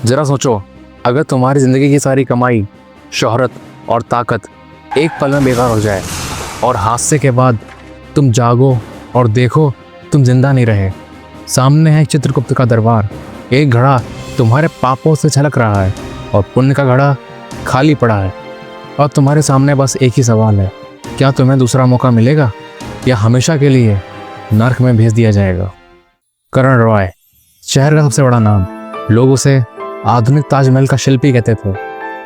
जरा सोचो, अगर तुम्हारी ज़िंदगी की सारी कमाई, शोहरत और ताकत एक पल में बेकार हो जाए और हादसे के बाद तुम जागो और देखो तुम जिंदा नहीं रहे। सामने है चित्रगुप्त का दरबार, एक घड़ा तुम्हारे पापों से छलक रहा है और पुण्य का घड़ा खाली पड़ा है। और तुम्हारे सामने बस एक ही सवाल है, क्या तुम्हें दूसरा मौका मिलेगा या हमेशा के लिए नर्क में भेज दिया जाएगा। करण रॉय, शहर का सबसे बड़ा नाम, लोग उसे आधुनिक ताजमहल का शिल्पी कहते थे।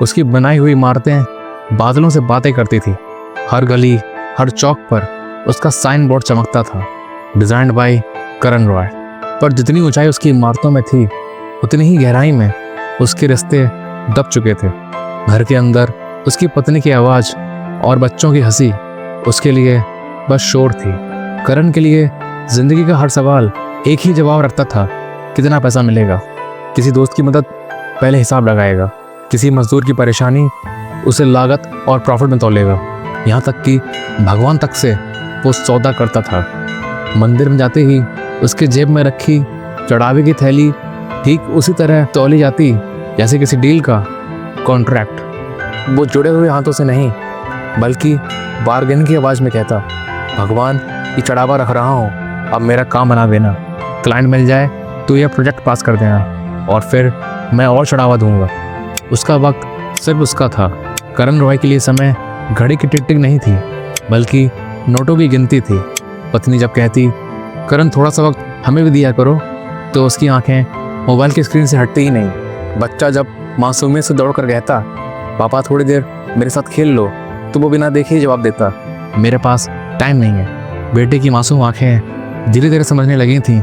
उसकी बनाई हुई इमारतें बादलों से बातें करती थी। हर गली, हर चौक पर उसका साइन बोर्ड चमकता था, डिजाइन्ड बाय करण रॉय। पर जितनी ऊंचाई उसकी इमारतों में थी, उतनी ही गहराई में उसके रिश्ते दब चुके थे। घर के अंदर उसकी पत्नी की आवाज़ और बच्चों की हंसी उसके लिए बस शोर थी। करण के लिए जिंदगी का हर सवाल एक ही जवाब रखता था, कितना पैसा मिलेगा। किसी दोस्त की मदद पहले हिसाब लगाएगा, किसी मजदूर की परेशानी उसे लागत और प्रॉफिट में तौलेगा। यहाँ तक कि भगवान तक से वो सौदा करता था। मंदिर में जाते ही उसके जेब में रखी चढ़ावे की थैली ठीक उसी तरह तौली जाती जैसे किसी डील का कॉन्ट्रैक्ट। वो जुड़े हुए हाथों से नहीं बल्कि बार्गेन की आवाज़ में कहता, भगवान ये चढ़ावा रख रहा हूँ, अब मेरा काम बना देना। क्लाइंट मिल जाए तो यह प्रोजेक्ट पास कर देना और फिर मैं और चढ़ावा दूंगा। उसका वक्त सिर्फ उसका था। करण रॉय के लिए समय घड़ी की टिक टिक नहीं थी बल्कि नोटों की गिनती थी। पत्नी जब कहती, करण थोड़ा सा वक्त हमें भी दिया करो, तो उसकी आंखें मोबाइल की स्क्रीन से हटती ही नहीं। बच्चा जब मासूमियत से दौड़ कर कहता, पापा थोड़ी देर मेरे साथ खेल लो, तो वो बिना देखे ही जवाब देता, मेरे पास टाइम नहीं है। बेटे की मासूम आंखें धीरे धीरे समझने लगी थीं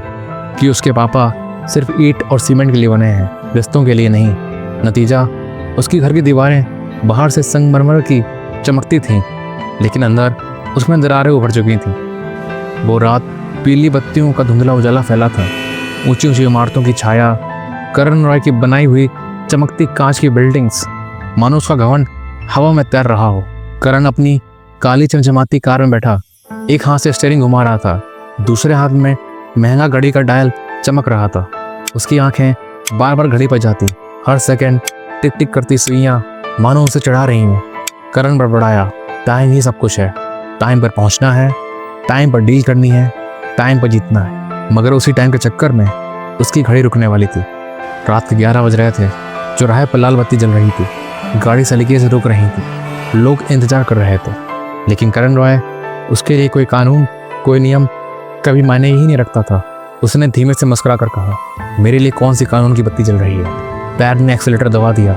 कि उसके पापा सिर्फ ईंट और सीमेंट के लिए बने हैं, रिश्तों के लिए नहीं। नतीजा, उसकी घर की दीवारें बाहर से संगमरमर की चमकती थीं, लेकिन अंदर उसमें दरारें उभर चुकी थीं। वो रात पीली बत्तियों का धुंधला उजाला फैला था, ऊंची ऊंची इमारतों की छाया, करण रॉय की बनाई हुई चमकती कांच की बिल्डिंग्स, मानो उसका घमंड हवा में तैर रहा हो। करण अपनी काली चमचमाती कार में बैठा, एक हाथ से स्टीयरिंग घुमा रहा था, दूसरे हाथ में महंगा घड़ी का डायल चमक रहा था। उसकी आंखें बार बार घड़ी पर जाती, हर सेकंड टिक टिक करती सुइयां मानो उसे चढ़ा रही हैं। करण बड़बड़ाया, टाइम ही सब कुछ है, टाइम पर पहुंचना है, टाइम पर डील करनी है, टाइम पर जीतना है। मगर उसी टाइम के चक्कर में उसकी घड़ी रुकने वाली थी। रात के 11 बज रहे थे, चौराहे पर लाल बत्ती जल रही थी, गाड़ी सलीके से रुक रही थी, लोग इंतजार कर रहे थे। लेकिन करण रॉय, उसके लिए कोई कानून, कोई नियम कभी मायने ही नहीं रखता था। उसने धीमे से मुस्कुरा कर कहा, मेरे लिए कौन सी कानून की बत्ती जल रही है। पैर ने एक्सीलेटर दबा दिया,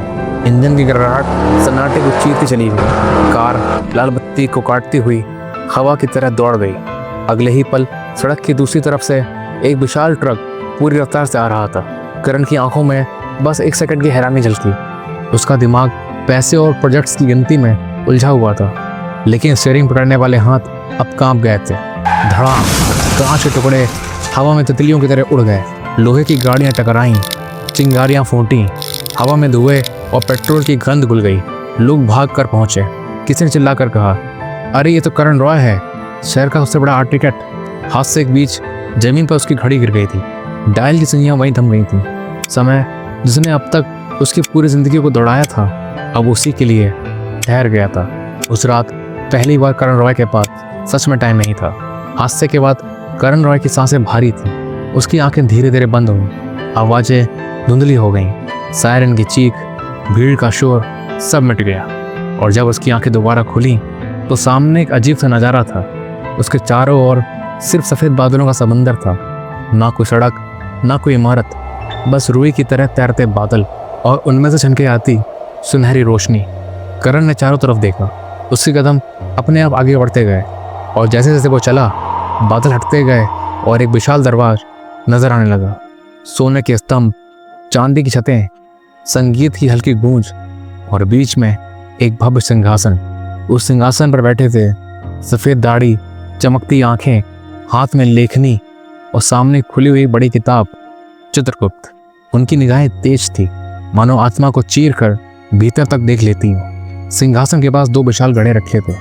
इंजन की गड़गड़ाहट सन्नाटे को चीरती चली गई। कार लाल बत्ती को काटती हुई हवा की तरह दौड़ गई। अगले ही पल सड़क की दूसरी तरफ से एक विशाल ट्रक पूरी रफ्तार से आ रहा था। करण की आंखों में बस एक सेकंड की हैरानी झलकी। उसका दिमाग पैसे और प्रोजेक्ट्स की गिनती में उलझा हुआ था, लेकिन स्टीयरिंग पकड़ने वाले हाथ अब कांप गए थे। धड़ाम, कांच के टुकड़े हवा में तितलियों की तरह उड़ गए। लोहे की गाड़ियां टकराईं, चिंगारियां फूटीं, हवा में धुएं और पेट्रोल की गंध घुल गई। लोग भाग कर पहुंचे। किसी ने चिल्लाकर कहा, अरे ये तो करण रॉय है, शहर का सबसे बड़ा आर्टिकेट। हादसे के बीच जमीन पर उसकी घड़ी गिर गई थी, डायल की सुइयां वहीं थम गई थी। समय जिसने अब तक उसकी पूरी जिंदगी को दौड़ाया था, अब उसी के लिए ठहर गया था। उस रात पहली बार करण रॉय के पास सच में टाइम नहीं था। हादसे के बाद करण रॉय की सांसें भारी थीं, उसकी आंखें धीरे धीरे बंद हुईं, आवाज़ें धुंधली हो गईं, सायरन की चीख, भीड़ का शोर सब मिट गया। और जब उसकी आंखें दोबारा खुली तो सामने एक अजीब सा नज़ारा था। उसके चारों ओर सिर्फ सफ़ेद बादलों का समंदर था, ना कोई सड़क, ना कोई इमारत, बस रुई की तरह तैरते बादल और उनमें से छनके आती सुनहरी रोशनी। करण ने चारों तरफ देखा, उसके कदम अपने आप आगे बढ़ते गए और जैसे जैसे वो चला, बादल हटते गए और एक विशाल दरबार नजर आने लगा। सोने के स्तंभ, चांदी की छतें, संगीत की हल्की गूंज और बीच में एक भव्य सिंहासन। उस सिंहासन पर बैठे थे सफ़ेद दाढ़ी, चमकती आंखें, हाथ में लेखनी और सामने खुली हुई बड़ी किताब, चित्रगुप्त। उनकी निगाहें तेज थी, मानो आत्मा को चीर कर भीतर तक देख लेती हो। सिंहासन के पास 2 विशाल घड़े रखे थे,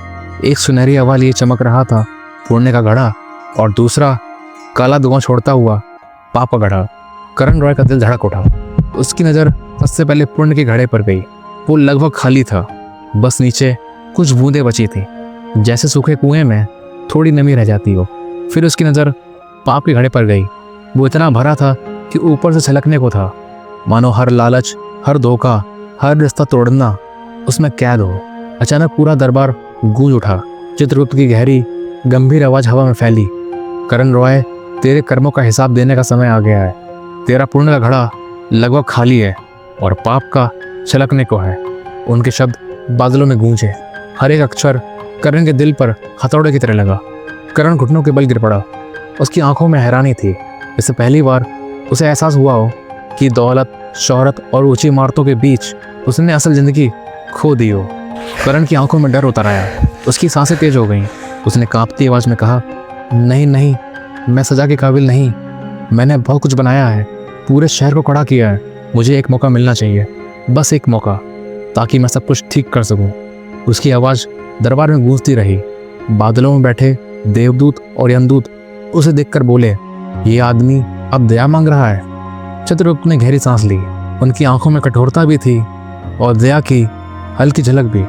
एक सुनहरी हवा लिए चमक रहा था पुण्य का घड़ा और दूसरा काला धुआं छोड़ता हुआ पाप का घड़ा। करण रॉय का दिल धड़क उठा। उसकी नज़र सबसे पहले पुण्य के घड़े पर गई। वो लगभग खाली था, बस नीचे कुछ बूंदें बची थी, जैसे सूखे कुएं में थोड़ी नमी रह जाती हो। फिर उसकी नज़र पाप के घड़े पर गई। वो इतना भरा था कि ऊपर से छलकने को था, मानो हर लालच, हर धोखा, हर रिश्ता तोड़ना उसमें कैद हो। अचानक पूरा दरबार गूंज उठा। चित्रगुप्त की गहरी गंभीर आवाज हवा में फैली, करण रॉय, तेरे कर्मों का हिसाब देने का समय आ गया है। तेरा पुण्य का घड़ा लगभग खाली है और पाप का छलकने को है। उनके शब्द बादलों में गूंजे। हर एक अक्षर करण के दिल पर हथौड़े की तरह लगा। करण घुटनों के बल गिर पड़ा। उसकी आंखों में हैरानी थी। इससे पहली बार उसे एहसास हुआ हो कि दौलत, शोहरत और ऊंची इमारतों के बीच उसने असल जिंदगी खो दी हो। करण की आंखों में डर उतर आया। उसकी सांसें तेज हो गईं। उसने कांपती आवाज में कहा, नहीं नहीं, मैं सजा के काबिल नहीं। मैंने बहुत कुछ बनाया है, पूरे शहर को खड़ा किया है। मुझे एक मौका मिलना चाहिए, बस एक मौका, ताकि मैं सब कुछ ठीक कर सकूं। उसकी आवाज़ दरबार में गूंजती रही। बादलों में बैठे देवदूत और यमदूत उसे देखकर बोले, ये आदमी अब दया मांग रहा है। चित्रगुप्त ने गहरी सांस ली। उनकी आंखों में कठोरता भी थी और दया की हल्की झलक भी।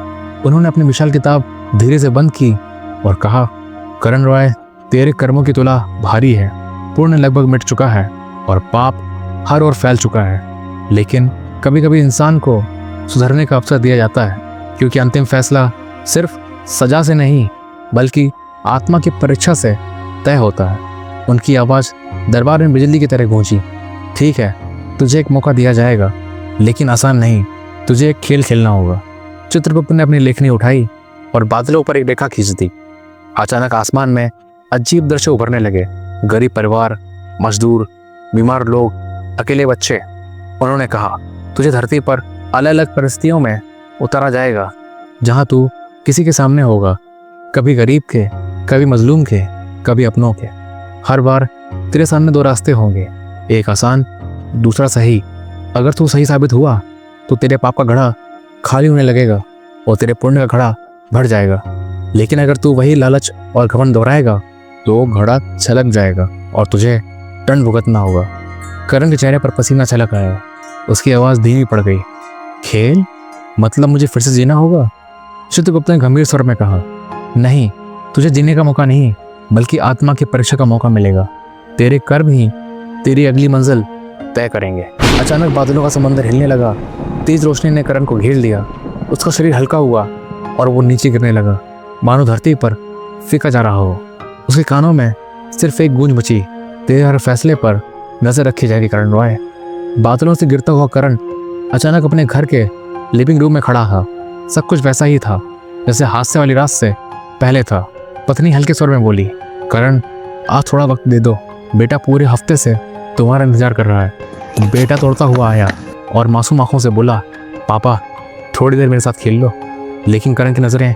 उन्होंने अपनी विशाल किताब धीरे से बंद की और कहा, करण रॉय, तेरे कर्मों की तुला भारी है। पुण्य लगभग मिट चुका है और पाप हर ओर फैल चुका है। लेकिन कभी कभी इंसान को सुधरने का अवसर दिया जाता है, क्योंकि अंतिम फैसला सिर्फ सजा से नहीं बल्कि आत्मा की परीक्षा से तय होता है। उनकी आवाज़ दरबार में बिजली की तरह गूंजी। ठीक है, तुझे एक मौका दिया जाएगा, लेकिन आसान नहीं। तुझे एक खेल खेलना होगा। चित्रगुप्त ने अपनी लेखनी उठाई और बादलों पर एक रेखा खींच दी। अचानक आसमान में अजीब दृश्य उभरने लगे। गरीब परिवार, मजदूर, बीमार लोग, अकेले बच्चे। उन्होंने कहा, तुझे धरती पर अलग अलग परिस्थितियों में उतारा जाएगा, जहां तू किसी के सामने होगा, कभी गरीब के, कभी मजलूम के, कभी अपनों के। हर बार तेरे सामने दो रास्ते होंगे, एक आसान, दूसरा सही। अगर तू सही साबित हुआ तो तेरे पाप का घड़ा खाली होने लगेगा और तेरे पुण्य का घड़ा भर जाएगा। लेकिन अगर तू वही लालच और घमंड दोहराएगा तो घड़ा छलक जाएगा और तुझे दंड भुगतना होगा। करण के चेहरे पर पसीना छलक आया। उसकी आवाज़ धीमी पड़ गई। खेल? मतलब मुझे फिर से जीना होगा? चित्रगुप्त ने गंभीर स्वर में कहा, नहीं, तुझे जीने का मौका नहीं बल्कि आत्मा की परीक्षा का मौका मिलेगा। तेरे कर्म ही तेरी अगली मंजिल तय करेंगे। अचानक बादलों का समंदर हिलने लगा। तेज रोशनी ने करण को घेर लिया। उसका शरीर हल्का हुआ और वो नीचे गिरने लगा, मानो धरती पर फेंका जा रहा हो। उसके कानों में सिर्फ एक गूंज बची, तेरे हर फैसले पर नजर रखी जाएगी करण रॉय। बादलों से गिरता हुआ करण अचानक अपने घर के लिविंग रूम में खड़ा था। सब कुछ वैसा ही था जैसे हादसे वाली रात से पहले था। पत्नी हल्के स्वर में बोली, करण, आज थोड़ा वक्त दे दो। बेटा पूरे हफ्ते से तुम्हारा इंतजार कर रहा है। बेटा तोड़ता हुआ आया और मासूम आंखों से बोला, पापा, थोड़ी देर मेरे साथ खेल लो। लेकिन करण की नज़रें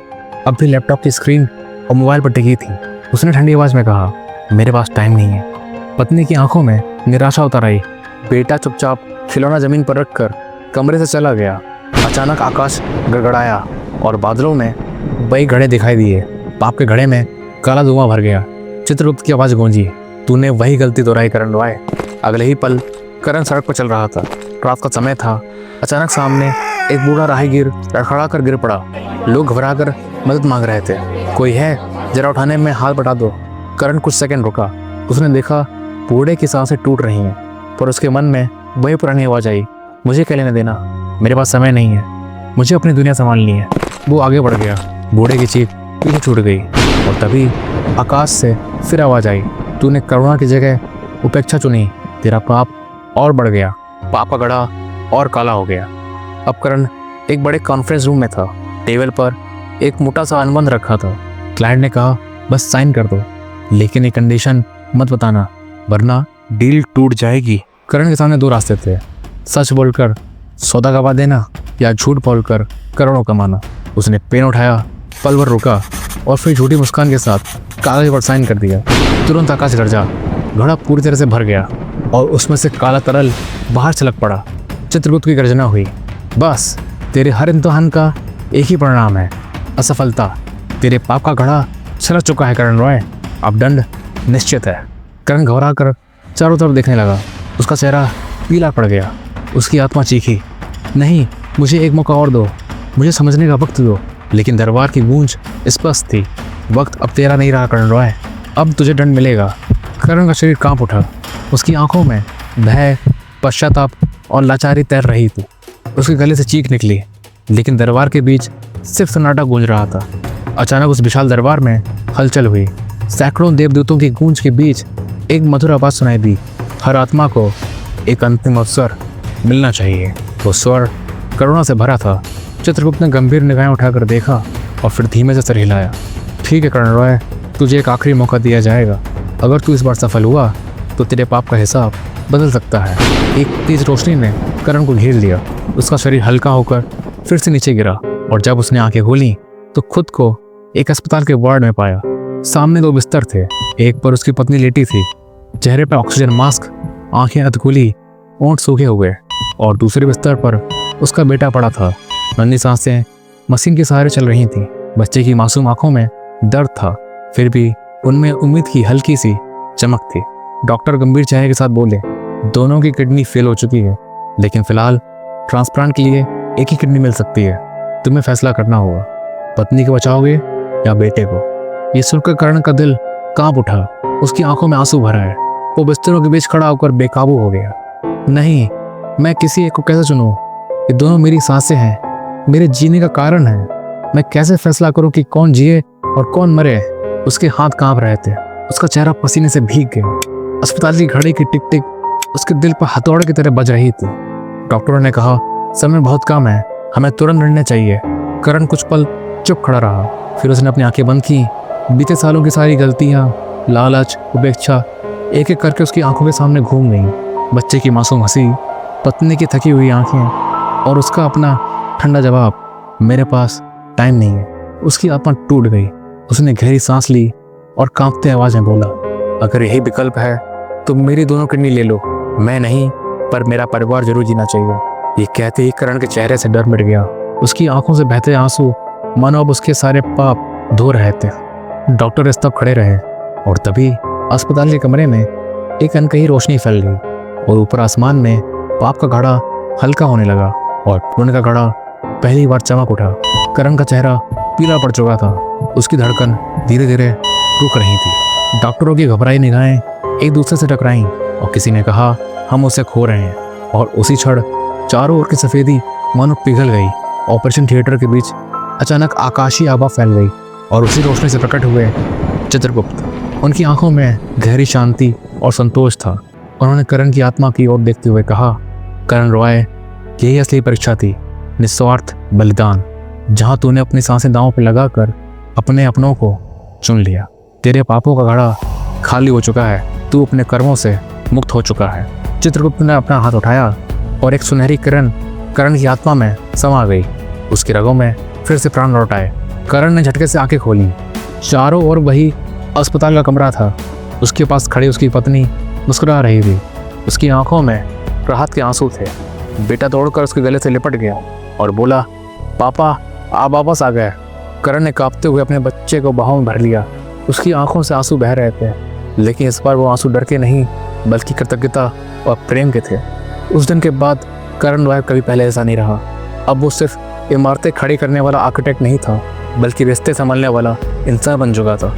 अब भी लैपटॉप की स्क्रीन और मोबाइल पर टिकी थी। उसने ठंडी आवाज़ में कहा, मेरे पास टाइम नहीं है। पत्नी की आंखों में निराशा उतर आई। बेटा चुपचाप खिलौना जमीन पर रखकर कमरे से चला गया। अचानक आकाश गड़गड़ाया और बादलों में बड़े घड़े दिखाई दिए। पाप के घड़े में काला धुआं भर गया। चित्रगुप्त की आवाज़ गूंजी, तूने वही गलती दोहराई करण रॉय। अगले ही पल करण सड़क पर चल रहा था। रात का समय था। अचानक सामने एक बूढ़ा राहगीर लड़खड़ा कर गिर पड़ा। लोग घबरा कर मदद मांग रहे थे। कोई है, जरा उठाने में हाथ बढ़ा दो। करण कुछ सेकंड रुका। उसने देखा बूढ़े की सांसें टूट रही हैं, पर उसके मन में वही पुरानी आवाज़ आई, मुझे क्या लेना देना, मेरे पास समय नहीं है, मुझे अपनी दुनिया संभालनी है। वो आगे बढ़ गया। बूढ़े की चीख पीछे छूट गई और तभी आकाश से फिर आवाज़ आई, तूने करुणा की जगह उपेक्षा चुनी, तेरा पाप और बढ़ गया। पाप का घड़ा और काला हो गया। अब करण एक बड़े कॉन्फ्रेंस रूम में था। टेबल पर एक मोटा सा अनुबंध रखा था। क्लाइंट ने कहा, बस साइन कर दो, लेकिन एक कंडीशन मत बताना, वरना डील टूट जाएगी। करण के सामने दो रास्ते थे, सच बोलकर सौदा गवा देना या झूठ बोलकर करोड़ों कमाना। उसने पेन उठाया, पल भर रुका और फिर झूठी मुस्कान के साथ कागज पर साइन कर दिया। तुरंत आकाश गरजा, घड़ा पूरी तरह से भर गया और उसमें से काला तरल बाहर छलक पड़ा। चित्रगुप्त की गर्जना हुई, बस तेरे हर इम्तिहान का एक ही परिणाम है, असफलता। तेरे पाप का घड़ा छलक चुका है करण रॉय, अब दंड निश्चित है। करण घबरा कर चारों तरफ देखने लगा। उसका चेहरा पीला पड़ गया। उसकी आत्मा चीखी, नहीं, मुझे एक मौका और दो, मुझे समझने का वक्त दो। लेकिन दरबार की गूंज स्पष्ट थी, वक्त अब तेरा नहीं रहा करण रॉय, अब तुझे दंड मिलेगा। करण का शरीर कांप उठा, उसकी आंखों में भय, पश्चाताप और लाचारी तैर रही थी। उसके गले से चीख निकली, लेकिन दरबार के बीच सिर्फ सन्नाटा गूंज रहा था। अचानक उस विशाल दरबार में हलचल हुई। सैकड़ों देवदूतों की गूंज के बीच एक मधुर आवाज सुनाई दी, हर आत्मा को एक अंतिम अवसर मिलना चाहिए। वो स्वर करुणा से भरा था। चित्रगुप्त ने गंभीर निगाहें उठाकर देखा और फिर धीमे से सर हिलाया। ठीक है करण रॉय, तुझे एक आखिरी मौका दिया जाएगा। अगर तू इस बार सफल हुआ तो तेरे पाप का हिसाब बदल सकता है। एक तेज रोशनी ने करण को घेर लिया। उसका शरीर हल्का होकर फिर से नीचे गिरा और जब उसने आंखें खोली तो खुद को एक अस्पताल के वार्ड में पाया। सामने 2 बिस्तर थे, एक पर उसकी पत्नी लेटी थी, चेहरे पर ऑक्सीजन मास्क, आंखें अधखुली, होंठ सूखे हुए, और दूसरे बिस्तर पर उसका बेटा पड़ा था। नन्ही सांसें मशीन के सहारे चल रही थीं। बच्चे की मासूम आंखों में दर्द था, फिर भी उनमें उम्मीद की हल्की सी चमक थी। डॉक्टर गंभीर चेहरे के साथ बोले, दोनों की किडनी फेल हो चुकी है, लेकिन फिलहाल ट्रांसप्लांट के लिए एक ही किडनी मिल सकती है। तुम्हें फैसला करना होगा, पत्नी को बचाओगे या बेटे को। ये सुनकर करण का दिल कांप उठा, उसकी आंखों में आंसू भरा है। वो बिस्तरों के बीच खड़ा होकर बेकाबू हो गया। नहीं, मैं किसी एक को कैसे चुनूं? ये दोनों मेरी सांसें हैं, मेरे जीने का कारण है। मैं कैसे फैसला करूं कि कौन जिए और कौन मरे? उसके हाथ कांप रहे थे, उसका चेहरा पसीने से भीग गया। अस्पताल की घड़ी की टिक टिक उसके दिल पर हथौड़े की तरह बज रही थी। डॉक्टरों ने कहा, समय बहुत कम है, हमें तुरंत निर्णय चाहिए। करण कुछ पल चुप खड़ा रहा, फिर उसने अपनी आंखें बंद की। बीते सालों की सारी गलतियां, लालच, उपेक्षा एक एक करके उसकी आंखों के सामने घूम गईं। बच्चे की मासूम हंसी, पत्नी की थकी हुई आंखें और उसका अपना ठंडा जवाब, मेरे पास टाइम नहीं है। उसकी आत्मा टूट गई। उसने गहरी सांस ली और कांपते आवाज में बोला, अगर यही विकल्प है तो मेरी दोनों किडनी ले लो। मैं नहीं, पर मेरा परिवार जरूर जीना चाहिए। ये कहते ही करण के चेहरे से डर मिट गया। उसकी आंखों से बहते आंसू मानो अब उसके सारे पाप धो रहे थे। डॉक्टर इस तब खड़े रहे और तभी अस्पताल के कमरे में एक अनकही रोशनी फैल गई और ऊपर आसमान में पाप का घड़ा हल्का होने लगा और पुण्य का घड़ा पहली बार चमक उठा। करण का चेहरा पीला पड़ चुका था, उसकी धड़कन धीरे धीरे रुक रही थी। डॉक्टरों की घबराई निगाहें एक दूसरे से टकराईं और किसी ने कहा, हम उसे खो रहे हैं। और उसी क्षण चारों ओर की सफेदी मानो पिघल गई। ऑपरेशन थिएटर के बीच अचानक आकाशीय आभा फैल गई और उसी रोशनी से प्रकट हुए चित्रगुप्त। उनकी आंखों में गहरी शांति और संतोष था। उन्होंने करण की आत्मा की ओर देखते हुए कहा, करण रॉय, यही असली परीक्षा थी, निस्वार्थ बलिदान, जहां तूने अपनी सांसें दांव पर लगाकर अपने अपनों को चुन लिया। तेरे पापों का घड़ा खाली हो चुका है, तू अपने कर्मों से मुक्त हो चुका है। चित्रगुप्त ने अपना हाथ उठाया और एक सुनहरी किरण करण की आत्मा में समा गई। उसकी रगों में फिर से प्राण लौट आए। करण ने झटके से आंखें खोली। चारों ओर वही अस्पताल का कमरा था। उसके पास खड़ी उसकी पत्नी मुस्कुरा रही थी। उसकी आंखों में राहत के आंसू थे। बेटा दौड़कर उसके गले से लिपट गया और बोला, पापा आप वापस आ गए। करण ने कांपते हुए अपने बच्चे को बाहों में भर लिया। उसकी आंखों से आंसू बह रहे थे, लेकिन इस बार वो आंसू डर के नहीं बल्कि कृतज्ञता और प्रेम के थे। उस दिन के बाद करण रॉय कभी पहले ऐसा नहीं रहा। अब वो सिर्फ इमारतें खड़ी करने वाला आर्किटेक्ट नहीं था, बल्कि रिश्ते संभालने वाला इंसान बन चुका था।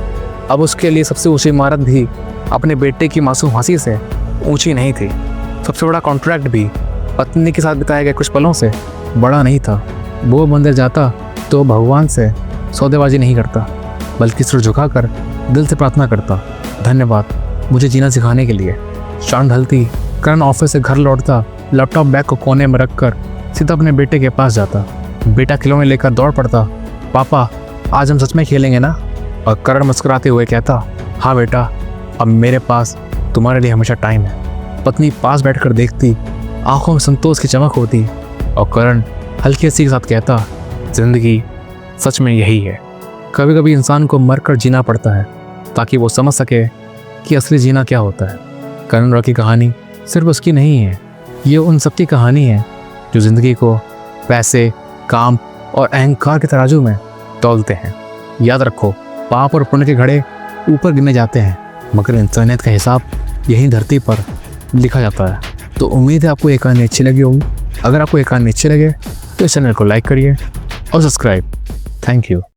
अब उसके लिए सबसे ऊंची इमारत भी अपने बेटे की मासूम हंसी से ऊंची नहीं थी। सबसे बड़ा कॉन्ट्रैक्ट भी पत्नी के साथ बिताए गए कुछ पलों से बड़ा नहीं था। वो मंदिर जाता तो भगवान से सौदेबाजी नहीं करता, बल्कि सिर झुकाकर दिल से प्रार्थना करता, धन्यवाद मुझे जीना सिखाने के लिए। शाम ढलती करण ऑफिस से घर लौटता, लैपटॉप बैग को कोने में रखकर सीधा अपने बेटे के पास जाता। बेटा खिलौने लेकर दौड़ पड़ता, पापा आज हम सच में खेलेंगे ना? और करण मुस्कुराते हुए कहता, हाँ बेटा, अब मेरे पास तुम्हारे लिए हमेशा टाइम है। पत्नी पास बैठकर देखती, आंखों में संतोष की चमक होती और करण हल्की हंसी के साथ कहता, जिंदगी सच में यही है। कभी कभी इंसान को मरकर जीना पड़ता है ताकि वो समझ सके कि असली जीना क्या होता है। करण रॉय की कहानी सिर्फ उसकी नहीं है, ये उन सबकी कहानी है जो ज़िंदगी को पैसे, काम और अहंकार के तराजू में तौलते हैं। याद रखो, पाप और पुण्य के घड़े ऊपर गिने जाते हैं, मगर इंसानियत का हिसाब यहीं धरती पर लिखा जाता है। तो उम्मीद है आपको ये कहानी अच्छी लगी होगी। अगर आपको ये कहानी अच्छी लगे तो इस चैनल को लाइक करिए और सब्सक्राइब। Thank you.